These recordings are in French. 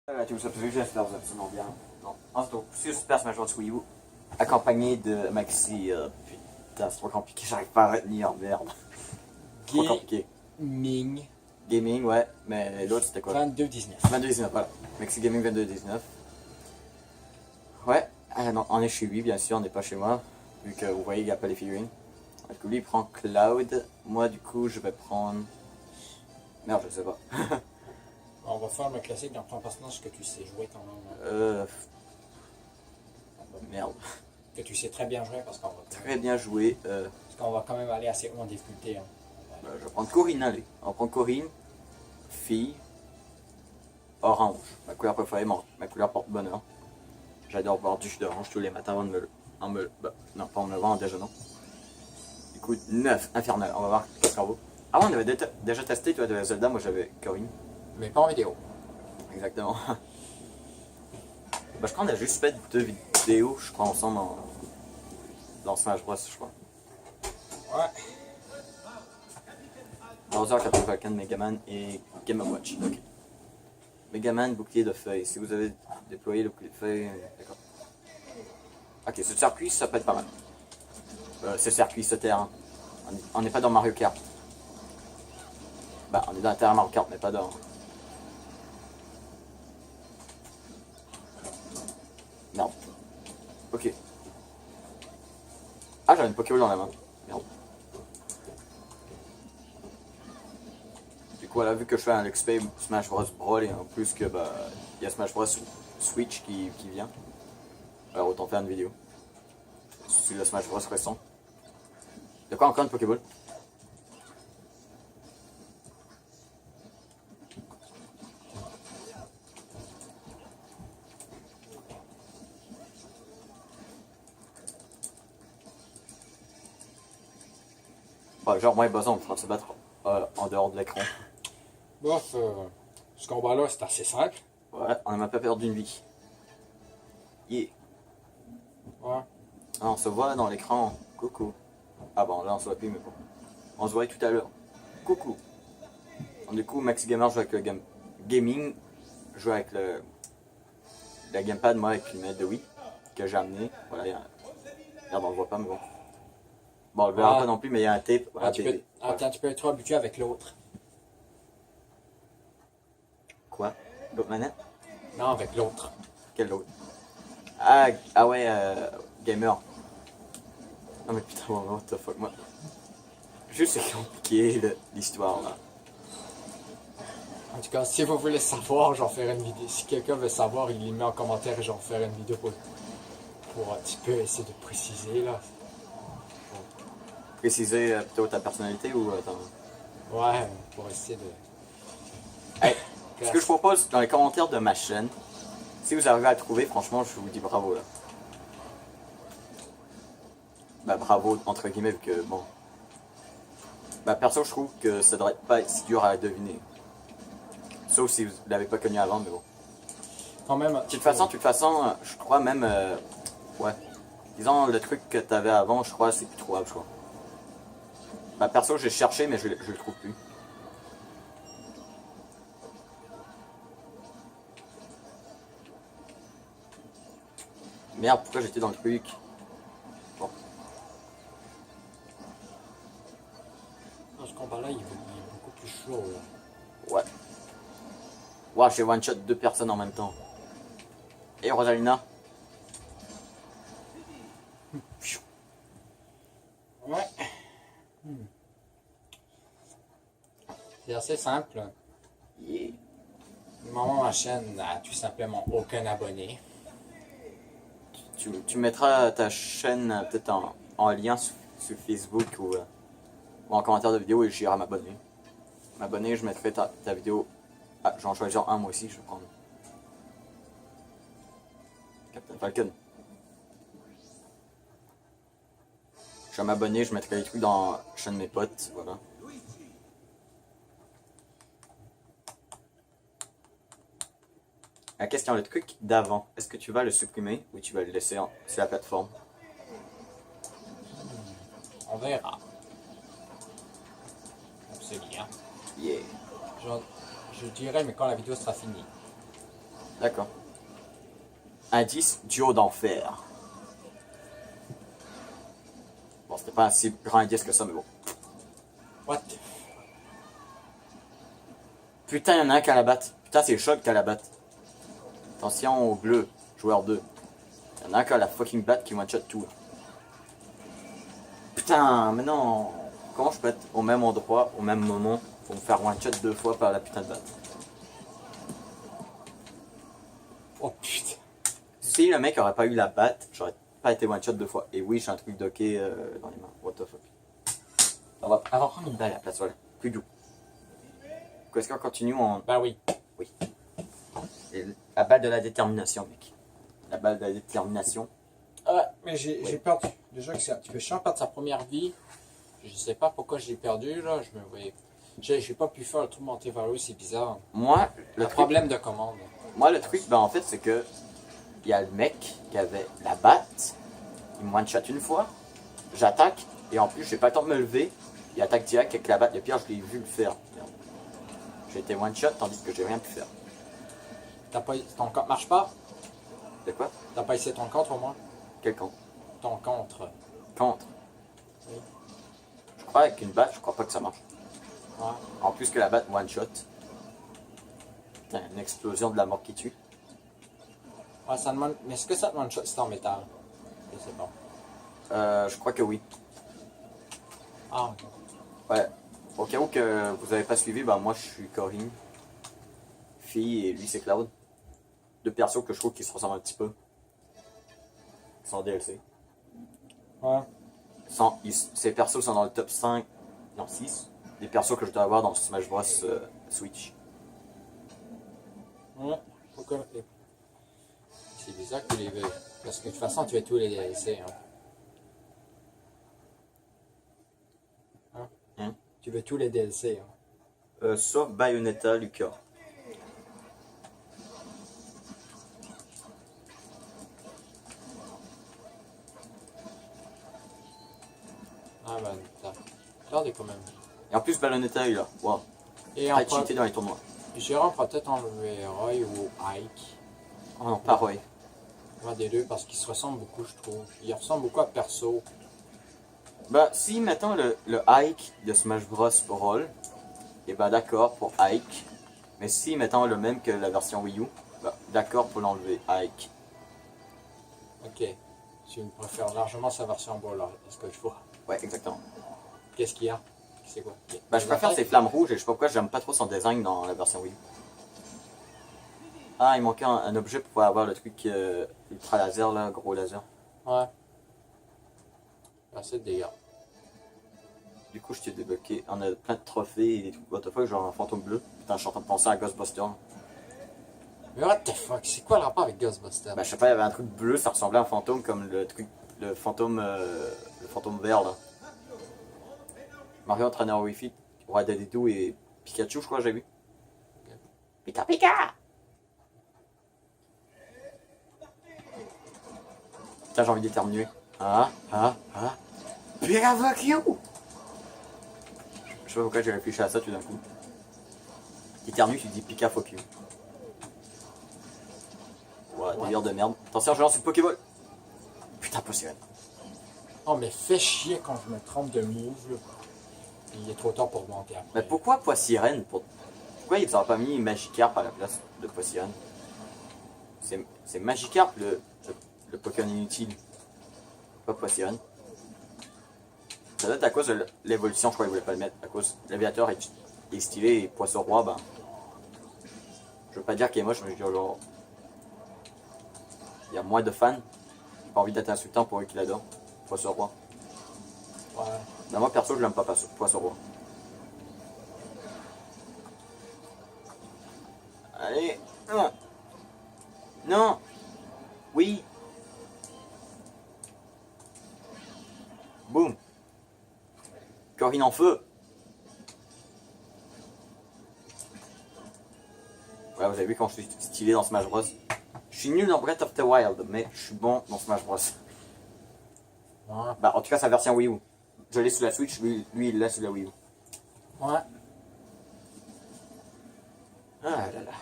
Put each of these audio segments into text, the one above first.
Tout ça, j'espère que vous absolument bien. Non. Donc, sur Super Smash Bros. Wii U, accompagné de Maxi. Putain, c'est trop compliqué, j'arrive pas à retenir, merde. Trop compliqué. Gaming Gaming, ouais, mais l'autre c'était quoi? 22-19. 22-19, voilà. Maxi Gaming 22-19. Ouais, non, on est chez lui, bien sûr, on n'est pas chez moi, vu que vous voyez, il n'y a pas les figurines. Du coup, lui il prend Cloud, moi du coup je vais prendre. Merde, je sais pas. On va faire le classique dans ton personnage que tu sais jouer quand même. Merde. Que tu sais très bien jouer parce qu'on va, Très bien joué. parce qu'on va quand même aller assez haut en difficulté. Hein. Je vais prendre Corinne, allez. On va prendre Corinne, fille, orange. Ma couleur préférée, ma couleur porte-bonheur. J'adore boire du jus d'orange tous les matins avant de non, pas en me levant, en déjeunant. Du coup, 9, infernal. On va voir qu'est-ce qu'on vaut. Ah ouais, on avait déjà testé, toi, de Zelda, moi j'avais Corinne. Mais pas en vidéo. Exactement. Je crois qu'on a juste fait 2 vidéos, je crois, ensemble dans Smash Bros, je crois. Ouais. Bowser, Captain Falcon, Megaman et Game Watch. Ok. Megaman, bouclier de feuilles. Si vous avez déployé le bouclier de feuilles, d'accord. Ok, ce circuit, ça peut être pas mal. Ce circuit, ce terrain. On n'est pas dans Mario Kart. Bah, on est dans un terrain Mario Kart, mais pas dans. Merde. Ok. Ah, j'avais une Pokéball dans la main. Merde. Du coup, voilà, vu que je fais un Let's Play Smash Bros. Brawl et en plus que bah, il y a Smash Bros. Switch qui vient. Alors autant faire une vidéo. Sur le Smash Bros. Récent. De quoi encore une Pokéball? Bah, genre, moi et Bowser, on est en train de se battre en dehors de l'écran. Bof, ce combat-là, c'est assez simple. Ouais, on n'a même pas perdu une vie. Yeah. Ouais. Ah, on se voit là dans l'écran. Coucou. Ah bon, là on se voit plus, mais bon. On se voyait tout à l'heure. Coucou. Du coup, Maxi Gamer joue avec le gaming. Joue avec la gamepad, moi avec une manette de Wii que j'ai amené. Voilà, regarde, on le voit pas, mais bon. Bon, on le verra pas non plus, mais il y a un tape. Voilà, Attends, tu peux être trop habitué avec l'autre. Quoi? L'autre manette? Non, avec l'autre. Quelle autre? Ah ouais, gamer. Non mais putain, what the fuck, moi. Juste c'est compliqué l'histoire là. En tout cas, si vous voulez savoir, j'en ferai une vidéo. Si quelqu'un veut savoir, il le met en commentaire et j'en ferai une vidéo pour un petit peu essayer de préciser là. Préciser plutôt ta personnalité ou Ouais, pour essayer de. Hey, ce que je propose dans les commentaires de ma chaîne, si vous arrivez à le trouver, franchement, je vous dis bravo là. Bah bravo entre guillemets vu que bon. Bah perso je trouve que ça devrait pas être si dur à deviner. Sauf si vous l'avez pas connu avant, mais bon. Quand même. De toute façon, je crois même ouais. Disons le truc que t'avais avant, je crois c'est plus trouvable, je crois. Bah perso j'ai cherché mais je le trouve plus. Merde, pourquoi j'étais dans le truc? Bon. Dans ce combat-là, il est beaucoup plus chaud là. Ouais. Wow, j'ai one shot 2 personnes en même temps. Et Rosalina. Ouais. C'est assez simple. Yeah. Maman, ma chaîne n'a tout simplement aucun abonné. Tu mettras ta chaîne peut-être en lien sur Facebook ou en commentaire de vidéo et j'irai m'abonner. M'abonner, je mettrai ta vidéo. Ah, j'en choisir un moi aussi, je vais prendre. Captain Falcon. Je vais m'abonner, je mettrai les trucs dans la chaîne de mes potes, voilà. La question, le truc d'avant, est-ce que tu vas le supprimer ou tu vas le laisser sur la plateforme? On verra. C'est bien. Yeah. Je dirais, mais quand la vidéo sera finie. D'accord. Indice, duo d'enfer. Bon, c'était pas un si grand indice que ça, mais bon. What the... Putain, il y en a un qui a la batte. Putain, c'est Choc qui a la batte. Attention au bleu, joueur 2. Il y en a un qui a la fucking batte qui one-shot tout. Putain, mais non. Comment je peux être au même endroit, au même moment, pour me faire one-shot 2 fois par la putain de batte? Oh putain. Si le mec aurait pas eu la batte, j'aurais pas été one-shot 2 fois. Et oui, j'ai un truc docké dans les mains. What the fuck. On va prendre une balle à la place, voilà. Plus doux. Est-ce qu'on continue en... Ben oui. Oui. Et la balle de la détermination, mec. La balle de la détermination. Mais j'ai perdu. Déjà que c'est un petit peu chiant de perdre sa première vie. Je sais pas pourquoi je l'ai perdu là. Je me voyais. J'ai pas pu faire le trou monter vers eux, c'est bizarre. Moi, Le problème de commande. Moi, le truc, ben en fait, c'est que il y a le mec qui avait la batte, il me one-shot une fois, j'attaque, et en plus, j'ai pas le temps de me lever, il attaque direct avec la batte. Le pire, je l'ai vu le faire. Merde. J'ai été one-shot tandis que j'ai rien pu faire. Ton compte marche pas? C'est quoi? T'as pas essayé ton contre au moins? Quel contre? Ton contre. Contre. Oui. Je crois avec une batte, je crois pas que ça marche. Ouais. En plus que la batte one-shot. Putain, une explosion de la mort qui tue. Ouais, ça demande. Mais est-ce que ça te one shot si c'est en métal? Je sais pas. Je crois que oui. Ah, ok. Ouais. Au cas où que vous avez pas suivi, ben moi je suis Corinne. Fille et lui c'est Cloud. Deux persos que je trouve qui se ressemblent un petit peu. Ils sont DLC. Ouais. Ces persos sont dans le top 5, non 6, des persos que je dois avoir dans Smash Bros Switch. Ouais. Pourquoi? C'est bizarre que tu les veux. Parce que de toute façon, tu veux tous les DLC. Hein? Tu veux tous les DLC. Sauf Bayonetta, Lucas. Ah ben, t'as. Regardez quand même. Et en plus Bayonetta est là. Wow. Et Très cheaté dans les tournois. Jérôme pourra peut-être enlever Roy ou Ike. Oh non, pas Roy. Un des deux parce qu'ils se ressemblent beaucoup, je trouve. Ils ressemblent beaucoup à Perso. Bah si mettons le Ike de Smash Bros roll, et bah d'accord pour Ike. Mais si mettons le même que la version Wii U, bah d'accord pour l'enlever Ike. Ok. Tu préfères largement sa version Brawler, est-ce que je vois? Ouais, exactement. Qu'est-ce qu'il y a? C'est quoi? Bah je préfère ses flammes rouges et je sais pas pourquoi j'aime pas trop son design dans la version Wii U. Ah, il manquait un objet pour pouvoir avoir le truc ultra laser là, gros laser. Ouais. Assez de dégâts. Du coup, je t'ai débloqué. On a plein de trophées et des trucs what the fuck, genre un fantôme bleu. Putain, je suis en train de penser à Ghostbuster. Mais what the fuck? C'est quoi le rapport avec Ghostbusters? Bah, je sais pas, il y avait un truc bleu, ça ressemblait à un fantôme comme le fantôme vert là. Mario entraîneur Wi-Fi, Roi Dadidou et Pikachu, je crois, j'ai vu. Pika Pika! Putain, j'ai envie d'éternuer. Pika fuck you! Je sais pas pourquoi j'ai réfléchi à ça tout d'un coup. T'éternues, tu dis Pika fuck you. Ouais, délire de merde. Attention, je lance une Pokéball. Putain, Poséidon. Oh, mais fais chier quand je me trompe de move, là. Il est trop tard pour monter après. Mais pourquoi Poisirène Pourquoi ils n'ont pas mis Magikarp à la place de Poisirène? C'est Magikarp le Pokémon inutile. Pas Poisirène. Ça doit être à cause de l'évolution, je crois qu'ils voulaient pas le mettre. À cause l'aviateur est stylé et Poisson Roi, ben. Je veux pas dire qu'il est moche, mais je dis genre. Il y a moins de fans. J'ai pas envie d'être insultant pour eux qui l'adorent. Poisson Roi. Ouais. Mais moi perso, je l'aime pas Poisson Roi. Allez. Non. Non. Oui. Boum. Corinne en feu. Ouais, vous avez vu quand je suis stylé dans Smash Bros. Je suis nul dans Breath of the Wild, mais je suis bon dans Smash Bros. Ouais. Bah, en tout cas, sa version Wii U. Je l'ai sur la Switch, lui il l'a sur la Wii U. Ouais. Ah là là.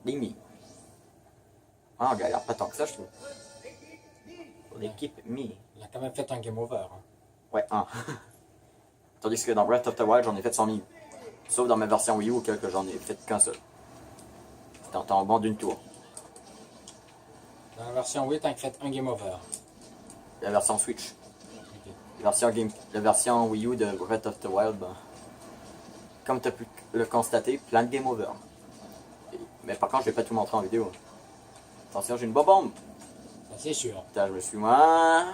Les Mi. Ah, on galère pas tant que ça, je trouve. Pour l'équipe Mi. Il a quand même fait un game over. Hein. Ouais, un. Tandis que dans Breath of the Wild, j'en ai fait 100 000. Sauf dans ma version Wii U, auquel que j'en ai fait qu'un seul. C'était en tombant d'une tour. Dans la version 8, t'as fait un game over. La version Switch. Ok. La version Wii U de Breath of the Wild, ben, comme tu as pu le constater, plein de game over. Mais par contre, je vais pas tout montrer en vidéo. Attention, j'ai une bombe. Ben, c'est sûr. Putain, je me suis moi.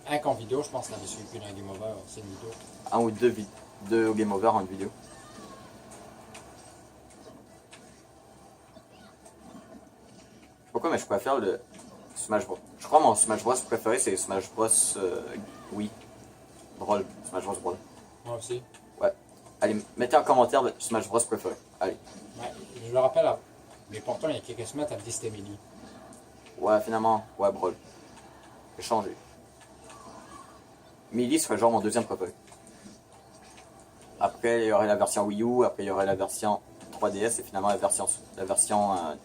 Un qu'en vidéo, je pense que t'avais suivi plus d'un game over. C'est une vidéo. Un ou deux game over en une vidéo. Je sais pas quoi, mais je préfère le Smash Bros. Je crois que mon Smash Bros préféré c'est Smash Bros. Oui. Brawl. Smash Bros Brawl. Moi aussi. Ouais. Allez, mettez en commentaire votre Smash Bros préféré. Allez. Ouais, je le rappelle, mais pourtant, il y a quelques semaines, t'as dit c'était Melee. Ouais, finalement, ouais, Brawl. J'ai changé. Melee serait genre mon deuxième préféré. Après, il y aurait la version Wii U, après, il y aurait la version 3DS et finalement la version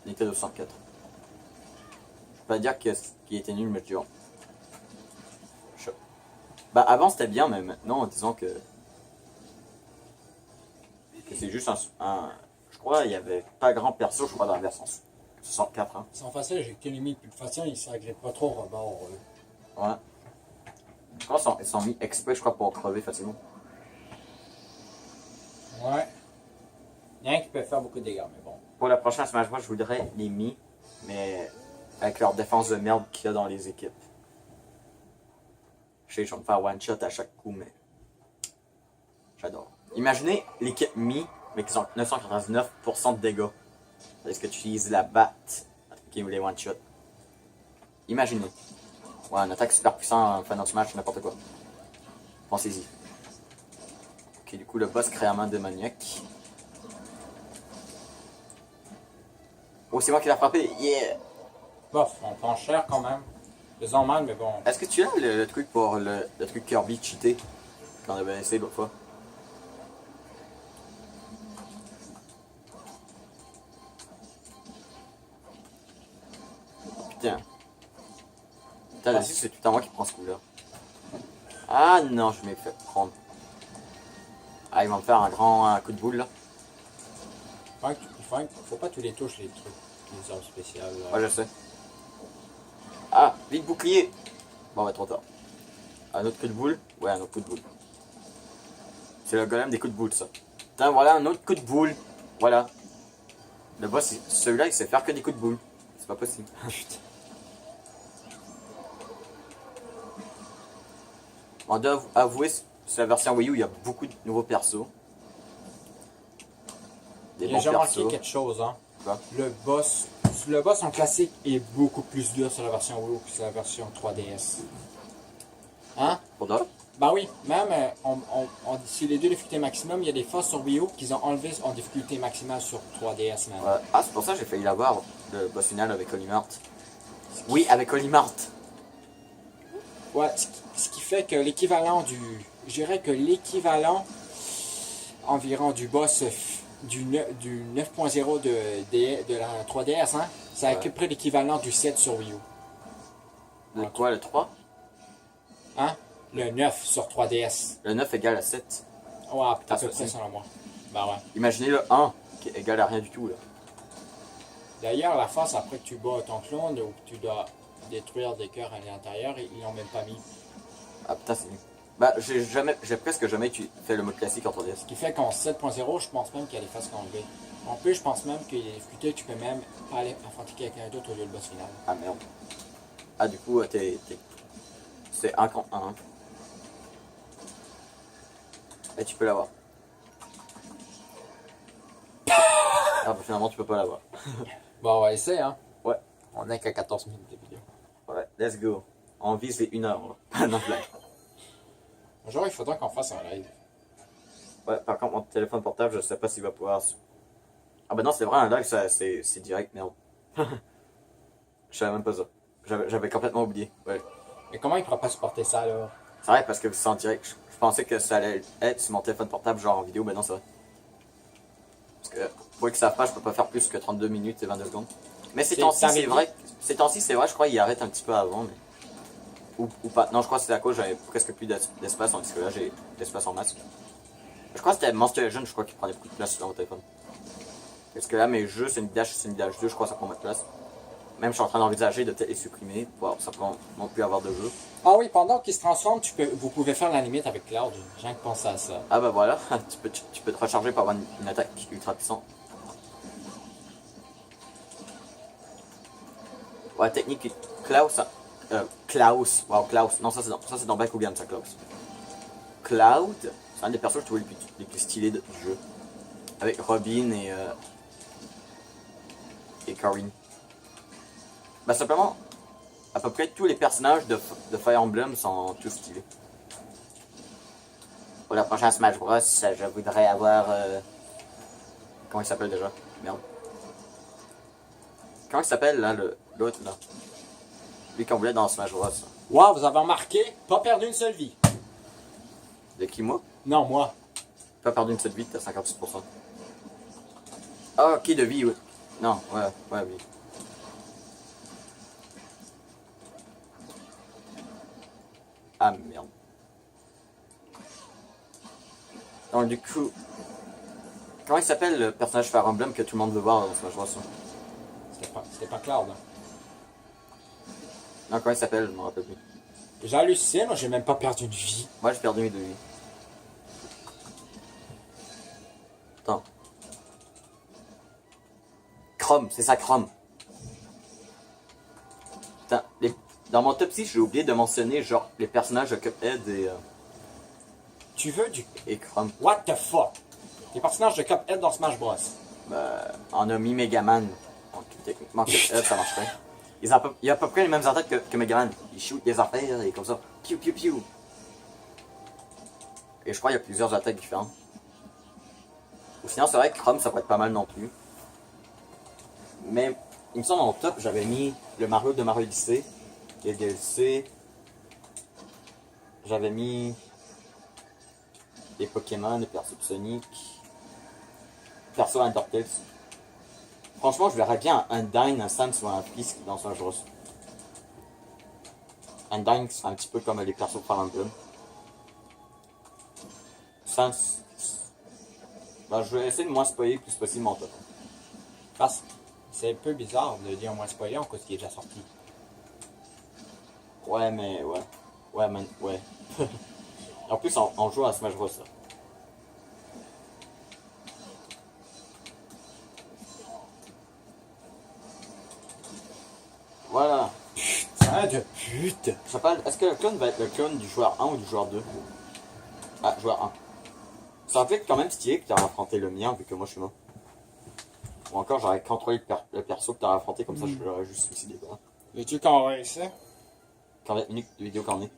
Nintendo 64. Je peux pas dire qu'il était nul, mais je dis oh. Bah, avant c'était bien, mais maintenant, disons que c'est juste je crois il y avait pas grand perso, je crois, dans la version 64. Hein. Sans facile, j'ai que limite. Puis de toute façon, il s'agrippe pas trop au rebord. Ouais. Je crois qu'ils sont mis exprès, je crois, pour crever facilement. Ouais. Il y en a qui peut faire beaucoup de dégâts, mais bon. Pour la prochaine Smash Bros, je voudrais les Mi, mais avec leur défense de merde qu'il y a dans les équipes. Je sais, je vais me faire one shot à chaque coup, mais j'adore. Imaginez l'équipe Mi, mais qui ont 999% de dégâts. Est-ce que tu utilises la batte qui les one shot? Imaginez. Ouais, un attaque super puissant en Final Smash, n'importe quoi. Pensez-y. Ok, du coup, le boss crée un main démoniaque. Oh, c'est moi qui l'ai frappé, yeah! Bof, on prend cher quand même. Faisons mal, mais bon. Est-ce que tu as le truc pour le truc Kirby cheaté qu'on avait essayé l'autre fois? Putain. Putain, là-dessus, c'est tout à moi qui prends ce coup-là. Ah non, je m'ai fait prendre. Ah, ils vont me faire un coup de boule là. Faut pas tous les touches, les trucs, les armes spéciales. Ouais, je sais. Ah, vite bouclier! Bon, bah, trop tard. Un autre coup de boule? Ouais, un autre coup de boule. C'est le golem des coups de boule, ça. Putain, voilà un autre coup de boule. Voilà. Le boss, celui-là, il sait faire que des coups de boule. C'est pas possible. Putain. On doit avouer, sur la version Wii U, il y a beaucoup de nouveaux persos. Des J'ai bons déjà remarqué persos. quelque chose, hein. Quoi? Le boss en classique est beaucoup plus dur sur la version Wii U que sur la version 3DS. Hein? Pour toi? Bah oui, même sur les deux difficultés maximum, il y a des fois sur Wii U qu'ils ont enlevé en difficulté maximale sur 3DS même. Ouais. Ah, c'est pour ça que j'ai failli l'avoir, le boss final avec Olimart. Oui, avec Olimart. Ouais, ce qui fait que l'équivalent je dirais que l'équivalent environ du boss du 9.0 de la 3DS, hein, c'est à peu près l'équivalent du 7 sur Wii U. De quoi, le 3? Hein? Le 9 sur 3DS. Le 9 égale à 7. Ouais, à peu Ah, près ça, selon moi. Bah ouais. Imaginez le 1, qui est égal à rien du tout, là. D'ailleurs, la face, après que tu bats ton clone ou que tu dois détruire des cœurs à l'intérieur, ils l'ont même pas mis. Ah putain, c'est nul. Bah, j'ai presque jamais fait le mode classique en 3DS. Ce qui fait qu'en 7.0, je pense même qu'il y a des faces qu'on enlever. En plus, je pense même qu'il y a des difficultés, tu peux même aller affronter quelqu'un d'autre au lieu du boss final. Ah merde. Ah, du coup, c'est 1 contre 1. Et tu peux l'avoir. Ah, bah finalement, tu peux pas l'avoir. Bon, on va essayer, hein. Ouais. On est qu'à 14 minutes de vidéo. Ouais, let's go. On vise les 1 heure, là. Non, blague. Genre, il faudra qu'on fasse un live. Ouais, par contre, mon téléphone portable, je sais pas s'il va pouvoir. Ah, bah non, c'est vrai, un live, c'est direct, merde. Je savais même pas ça. J'avais complètement oublié. Ouais. Mais comment il pourra pas supporter ça, là? C'est vrai, parce que c'est en direct. Je pensais que ça allait être sur mon téléphone portable, genre en vidéo, mais non, c'est vrai. Parce que Pour ceux qui savent pas, je peux pas faire plus que 32 minutes et 22 secondes. Mais ces C'est- temps-ci, t'avais c'est dit- vrai. Ces temps-ci, c'est vrai, je crois qu'il arrête un petit peu avant. Mais... ou pas. Non, je crois que c'est à cause j'avais presque plus d'espace, tandis que là, j'ai d'espace en masse. Je crois que c'était Monster Legend, je crois qu'il prenait beaucoup de place sur mon téléphone. Parce que là, mes jeux, c'est une Dash 2, je crois que ça prend moins de place. Même je suis en train d'envisager de peut-être les supprimer pour simplement non plus avoir de jeu. Ah oui, pendant qu'il se transforme, vous pouvez faire la limite avec Cloud. J'ai rien que pensé à ça. Ah bah voilà, tu peux te recharger pour avoir une attaque ultra puissante. Ouais, technique Klaus. Klaus. Wow, Klaus. Non, ça c'est dans Bakugan, ça, Klaus. Cloud, c'est un des persos que je trouve les plus stylés du jeu. Avec Robin et Karin. Bah simplement, à peu près tous les personnages de Fire Emblem sont tous stylés. Pour la prochaine Smash Bros, je voudrais avoir... comment il s'appelle déjà? Merde. Comment il s'appelle là, l'autre là? Lui qu'on voulait dans Smash Bros. Wow, vous avez remarqué? Pas perdu une seule vie. De qui, moi? Non, moi. Pas perdu une seule vie, t'as 56%. Ah, ok, de vie, oui. Non, ouais, oui. Ah, merde. Donc, du coup... Comment il s'appelle le personnage Fire Emblem que tout le monde veut voir dans Smash Bros? C'était pas Cloud. Hein. Non, comment il s'appelle? Je m'en rappelle plus. J'ai halluciné, moi j'ai même pas perdu une vie. Moi, j'ai perdu mes 2 vies. Attends. Chrome, c'est ça, Chrome. Putain, dans mon top 6, j'ai oublié de mentionner genre les personnages de Cuphead Tu veux du... et Chrome. What the fuck? Les personnages de Cuphead dans Smash Bros. On a mis Megaman. Donc techniquement, Cuphead, ça marcherait. Il y a à peu près les mêmes attaques que Megaman. Il shoot des affaires et comme ça. Piou piou piou. Et je crois qu'il y a plusieurs attaques différentes. Ou sinon, c'est vrai que Chrome, ça pourrait être pas mal non plus. Mais, il me semble en top, j'avais mis le Mario de Mario Odyssey, les DLC. J'avais mis les Pokémon, les persos de Sonic, perso Undertale. Franchement, je verrais bien un Undyne, un Sans ou un Fisk dans Smash Bros. Undyne, c'est un petit peu comme les persos de Fire Emblem. Sans. Bah, je vais essayer de moins spoiler le plus possible mon top. Parce que c'est un peu bizarre de dire moins spoiler en cause qu'il est déjà sorti. Ouais, mais ouais. Ouais, man, ouais. En plus, on joue à Smash Bros. Là. Voilà. Ah de pute! Je sais pas, est-ce que le clone va être le clone du joueur 1 ou du joueur 2? Ah, joueur 1. Ça aurait été quand même stylé que tu aies affronté le mien, vu que moi je suis mort. Ou encore, j'aurais contrôlé le perso que tu as affronté, comme ça je l'aurais juste suicidé. Quoi. Veux-tu qu'on réussisse? 40 minutes de vidéo qu'on est.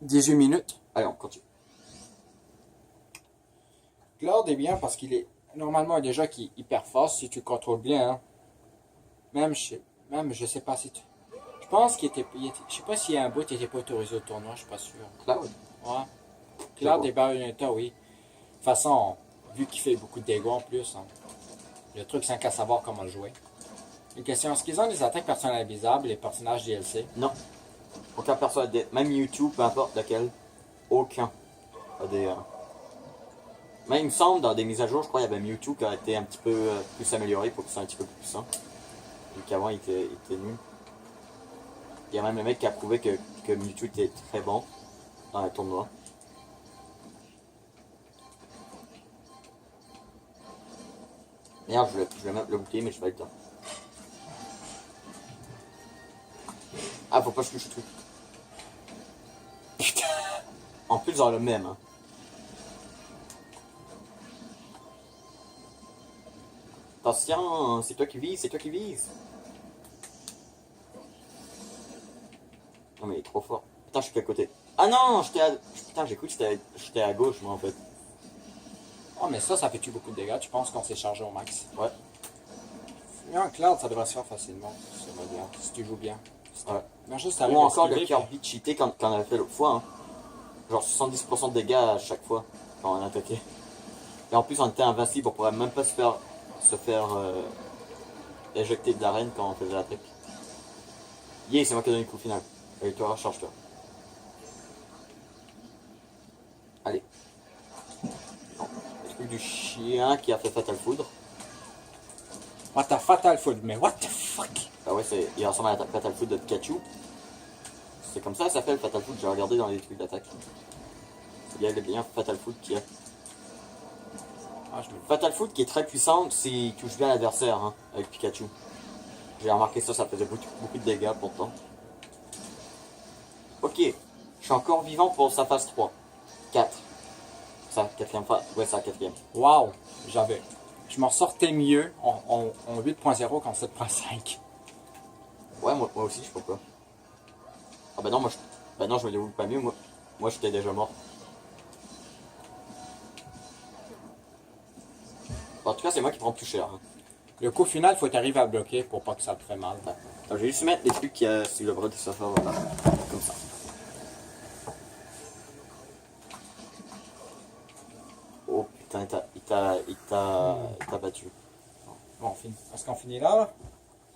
18 minutes. Allez, on continue. Cloud est bien parce qu'il est normalement déjà qui est hyper fort si tu le contrôles bien. Hein. Même je sais pas si tu... Je pense je sais pas s'il y a un bout qui n'était pas autorisé au tournoi, je suis pas sûr. Cloud? Ouais. Cloud et Bayonetta, oui. De toute façon, vu qu'il fait beaucoup de dégâts en plus, hein, le truc c'est qu'à savoir comment le jouer. Une question, est-ce qu'ils ont des attaques personnalisables, les personnages DLC? Non. Aucun perso a des... Même YouTube, peu importe lequel. Aucun. A des... Mais il me semble, dans des mises à jour, je crois qu'il y avait Mewtwo qui a été un petit peu plus amélioré pour qu'il soit un petit peu plus puissant. Et qu'avant il était nul. Il y a même le mec qui a prouvé que Mewtwo était très bon dans le tournoi. Merde, je vais mettre le bouclier, mais je vais le temps. Ah, faut pas que je touche le truc. Putain. En plus, dans le même. Hein. Attention, c'est toi qui vises, c'est toi qui vises. Non mais il est trop fort. Putain, je suis à côté. Ah non, putain, j'ai cru que j'étais à gauche, moi, en fait. Oh, mais ça fait-tu beaucoup de dégâts? Tu penses qu'on s'est chargé au max? Ouais. Mais en Cloud, ça devrait se faire facilement, ce mode-là, si tu joues bien. Ouais. Mais juste Ou encore le Kirby cheaté quand on avait fait l'autre fois. Hein. Genre 70% de dégâts à chaque fois quand on attaquait. Et en plus, on était invincible, on pourrait même pas se faire éjecter de l'arène quand on faisait la trick. Yeah, c'est moi qui ai donné le coup final. Allez, toi, recharge-toi. Allez. Non. Le truc du chien qui a fait Fatal Foudre. What a fatal food, mais what the fuck? Ah ouais, il ressemble à la Fatal Foudre de Pikachu. C'est comme ça que ça s'appelle Fatal Foudre, j'ai regardé dans les trucs d'attaque. Il y a bien Fatal Foudre qui a. Ah, Fatal Foudre qui est très puissante s'il touche bien l'adversaire hein, avec Pikachu. J'ai remarqué ça, ça faisait beaucoup de dégâts pourtant. Ok, je suis encore vivant pour sa phase 3. 4. Sa quatrième phase. Ouais, c'est la quatrième. Wow, je m'en sortais mieux en 8.0 qu'en 7.5. Ouais, moi aussi, je sais pas pourquoi. Ah bah non, bah non, je me déroule pas mieux, moi j'étais déjà mort. En tout cas, c'est moi qui prends plus cher. Hein. Le coup final, il faut arriver à bloquer pour pas que ça te fait mal. Alors, je vais juste mettre les trucs qui a sur le bras du sofa, voilà. Comme ça. Oh putain, il t'a battu. Bon, on finit. Est-ce qu'on finit là?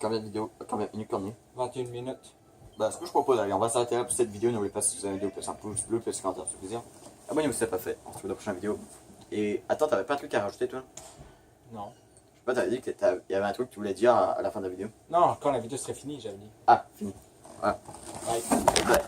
Combien de vidéos, combien de minutes qu'on est? 21 minutes. Bah, ce que je propose, allez, on va s'arrêter là pour cette vidéo. N'oubliez pas si vous avez une vidéo, plus un pouce bleu, plus un commentaire, c'est plaisir. Abonnez-vous si ce n'est pas fait. On se retrouve dans la prochaine vidéo. Et attends, t'avais pas un truc à rajouter, toi? Non. Je sais pas, t'avais dit qu'il y avait un truc que tu voulais dire à la fin de la vidéo. Non, quand la vidéo serait finie, j'avais dit. Ah, fini. Voilà. Bye. Ouais.